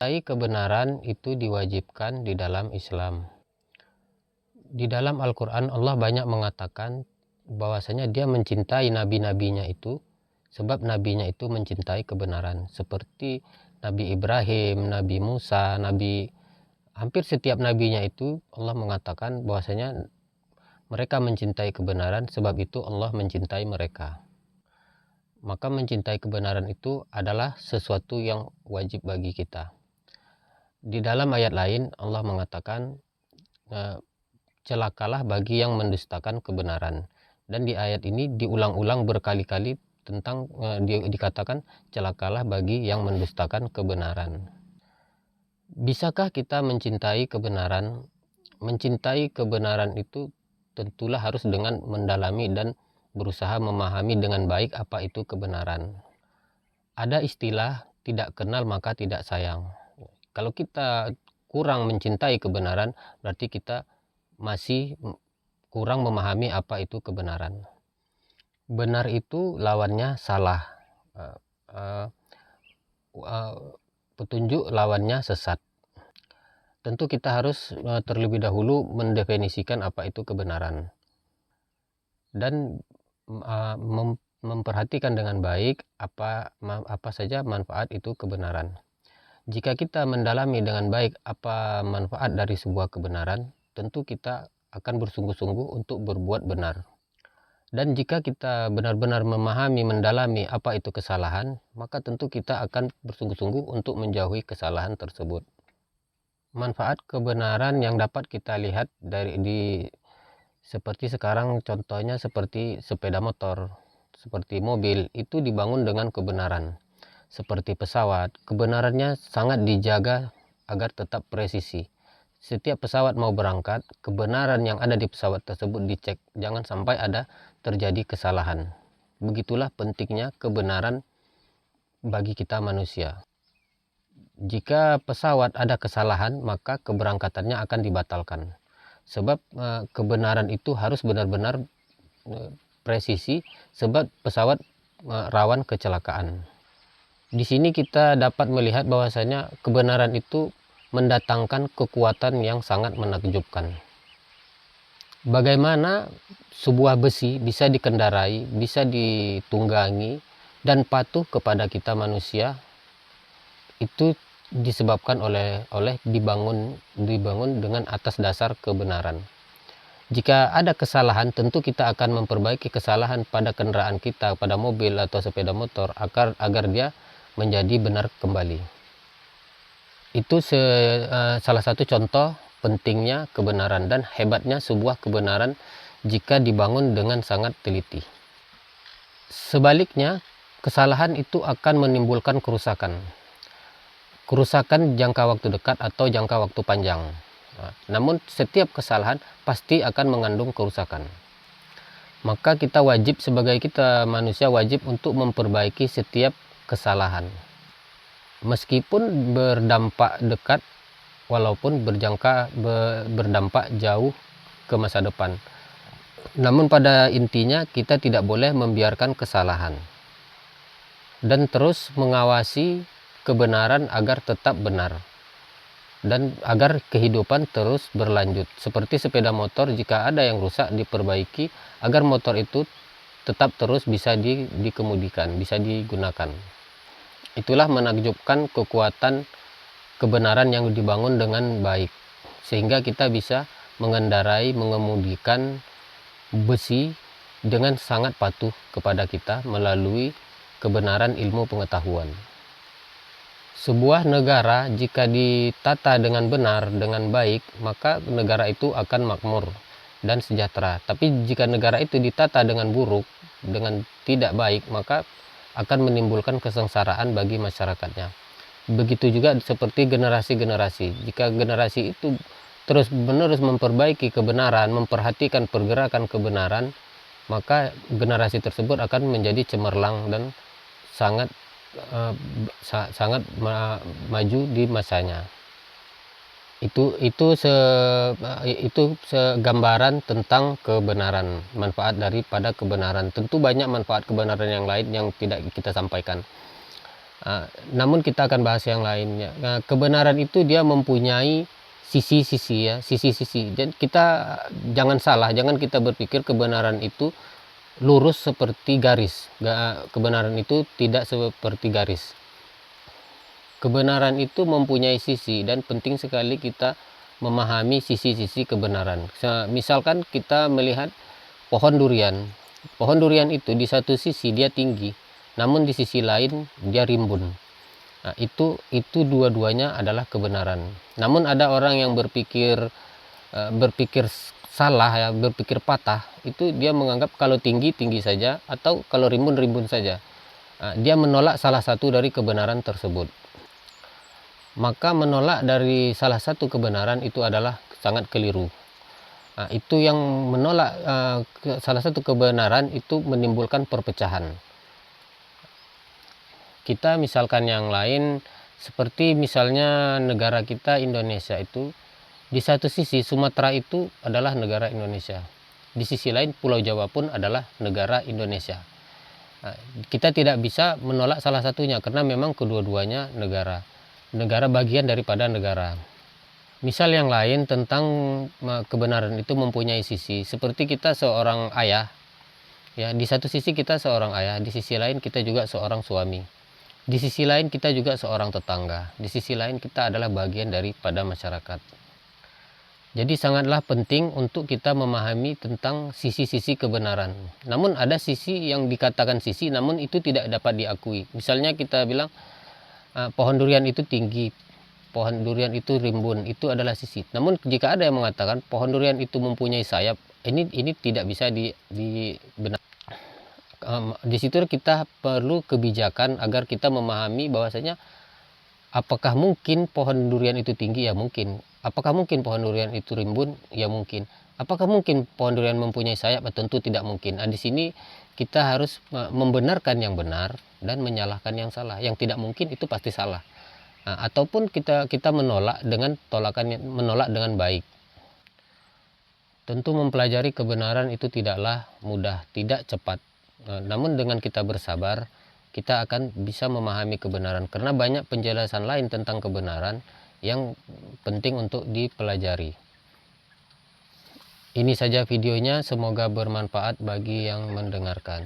Kebenaran itu diwajibkan di dalam Islam. Di dalam Al-Quran Allah banyak mengatakan bahwasanya dia mencintai nabi-nabinya itu sebab nabinya itu mencintai kebenaran. Seperti Nabi Ibrahim, Nabi Musa, hampir setiap nabinya itu Allah mengatakan bahwasanya mereka mencintai kebenaran, sebab itu Allah mencintai mereka. Maka mencintai kebenaran itu adalah sesuatu yang wajib bagi kita. Di dalam ayat lain Allah mengatakan celakalah bagi yang mendustakan kebenaran. Dan di ayat ini diulang-ulang berkali-kali tentang dikatakan celakalah bagi yang mendustakan kebenaran. Bisakah kita mencintai kebenaran? Mencintai kebenaran itu tentulah harus dengan mendalami dan berusaha memahami dengan baik apa itu kebenaran. Ada istilah tidak kenal maka tidak sayang. Kalau kita kurang mencintai kebenaran, berarti kita masih kurang memahami apa itu kebenaran. Benar itu lawannya salah. Petunjuk lawannya sesat. Tentu kita harus terlebih dahulu mendefinisikan apa itu kebenaran. Dan memperhatikan dengan baik apa saja manfaat itu kebenaran. Jika kita mendalami dengan baik apa manfaat dari sebuah kebenaran, tentu kita akan bersungguh-sungguh untuk berbuat benar. Dan jika kita benar-benar memahami, mendalami apa itu kesalahan, maka tentu kita akan bersungguh-sungguh untuk menjauhi kesalahan tersebut. Manfaat kebenaran yang dapat kita lihat seperti sekarang, contohnya seperti sepeda motor, seperti mobil, itu dibangun dengan kebenaran. Seperti pesawat, kebenarannya sangat dijaga agar tetap presisi. Setiap pesawat mau berangkat, kebenaran yang ada di pesawat tersebut dicek, jangan sampai ada terjadi kesalahan. Begitulah pentingnya kebenaran bagi kita manusia. Jika pesawat ada kesalahan, maka keberangkatannya akan dibatalkan. Sebab kebenaran itu harus benar-benar presisi, sebab pesawat rawan kecelakaan. Di sini kita dapat melihat bahwasanya kebenaran itu mendatangkan kekuatan yang sangat menakjubkan. Bagaimana sebuah besi bisa dikendarai, bisa ditunggangi, dan patuh kepada kita manusia, itu disebabkan oleh dibangun dengan atas dasar kebenaran. Jika ada kesalahan, tentu kita akan memperbaiki kesalahan pada kendaraan kita, pada mobil atau sepeda motor, agar dia menjadi benar kembali. Itu salah satu contoh pentingnya kebenaran dan hebatnya sebuah kebenaran jika dibangun dengan sangat teliti. Sebaliknya, kesalahan itu akan menimbulkan kerusakan. Kerusakan jangka waktu dekat atau jangka waktu panjang. Namun setiap kesalahan pasti akan mengandung kerusakan. Maka kita manusia wajib untuk memperbaiki setiap kesalahan. Meskipun berdampak dekat, walaupun berdampak jauh ke masa depan. Namun pada intinya kita tidak boleh membiarkan kesalahan. Dan terus mengawasi kebenaran agar tetap benar. Dan agar kehidupan terus berlanjut. Seperti sepeda motor, jika ada yang rusak diperbaiki agar motor itu tetap terus bisa dikemudikan, bisa digunakan. Itulah menakjubkan kekuatan kebenaran yang dibangun dengan baik, sehingga kita bisa mengemudikan besi dengan sangat patuh kepada kita melalui kebenaran ilmu pengetahuan. Sebuah negara jika ditata dengan benar, dengan baik, maka negara itu akan makmur dan sejahtera. Tapi jika negara itu ditata dengan buruk, dengan tidak baik, maka akan menimbulkan kesengsaraan bagi masyarakatnya. Begitu juga seperti generasi-generasi. Jika generasi itu terus-menerus memperbaiki kebenaran, memperhatikan pergerakan kebenaran, maka generasi tersebut akan menjadi cemerlang dan sangat maju di masanya. Itu segambaran tentang kebenaran, manfaat daripada kebenaran. Tentu banyak manfaat kebenaran yang lain yang tidak kita sampaikan. Namun kita akan bahas yang lainnya. Kebenaran itu dia mempunyai sisi-sisi ya, sisi-sisi. Jadi kita jangan salah, jangan kita berpikir kebenaran itu lurus seperti garis. Kebenaran itu tidak seperti garis. Kebenaran itu mempunyai sisi dan penting sekali kita memahami sisi-sisi kebenaran. Misalkan kita melihat pohon durian. Pohon durian itu di satu sisi dia tinggi, namun di sisi lain dia rimbun. Nah, itu dua-duanya adalah kebenaran. Namun ada orang yang berpikir salah ya, berpikir patah. Itu dia menganggap kalau tinggi saja atau kalau rimbun saja. Dia menolak salah satu dari kebenaran tersebut. Maka menolak dari salah satu kebenaran itu adalah sangat keliru. Itu yang menolak salah satu kebenaran itu menimbulkan perpecahan. Kita misalkan yang lain, seperti misalnya negara kita Indonesia itu, di satu sisi Sumatera itu adalah negara Indonesia, di sisi lain Pulau Jawa pun adalah negara Indonesia. Kita tidak bisa menolak salah satunya karena memang kedua-duanya negara bagian daripada negara. Misal yang lain tentang kebenaran itu mempunyai sisi, seperti kita seorang ayah ya, di satu sisi kita seorang ayah, di sisi lain kita juga seorang suami, di sisi lain kita juga seorang tetangga, di sisi lain kita adalah bagian daripada masyarakat. Jadi sangatlah penting untuk kita memahami tentang sisi-sisi kebenaran. Namun ada sisi yang dikatakan sisi namun itu tidak dapat diakui. Misalnya kita bilang pohon durian itu tinggi, pohon durian itu rimbun, itu adalah sisi. Namun jika ada yang mengatakan pohon durian itu mempunyai sayap, ini tidak bisa dibenarkan. Di situ kita perlu kebijakan agar kita memahami bahwasanya apakah mungkin pohon durian itu tinggi? Ya mungkin. Apakah mungkin pohon durian itu rimbun? Ya mungkin. Apakah mungkin pohon durian mempunyai sayap? Tentu tidak mungkin. Di sini kita harus membenarkan yang benar dan menyalahkan yang salah. Yang tidak mungkin itu pasti salah. Ataupun kita menolak dengan menolak dengan baik. Tentu mempelajari kebenaran itu tidaklah mudah, tidak cepat. Namun dengan kita bersabar, kita akan bisa memahami kebenaran karena banyak penjelasan lain tentang kebenaran yang penting untuk dipelajari. Ini saja videonya, semoga bermanfaat bagi yang mendengarkan.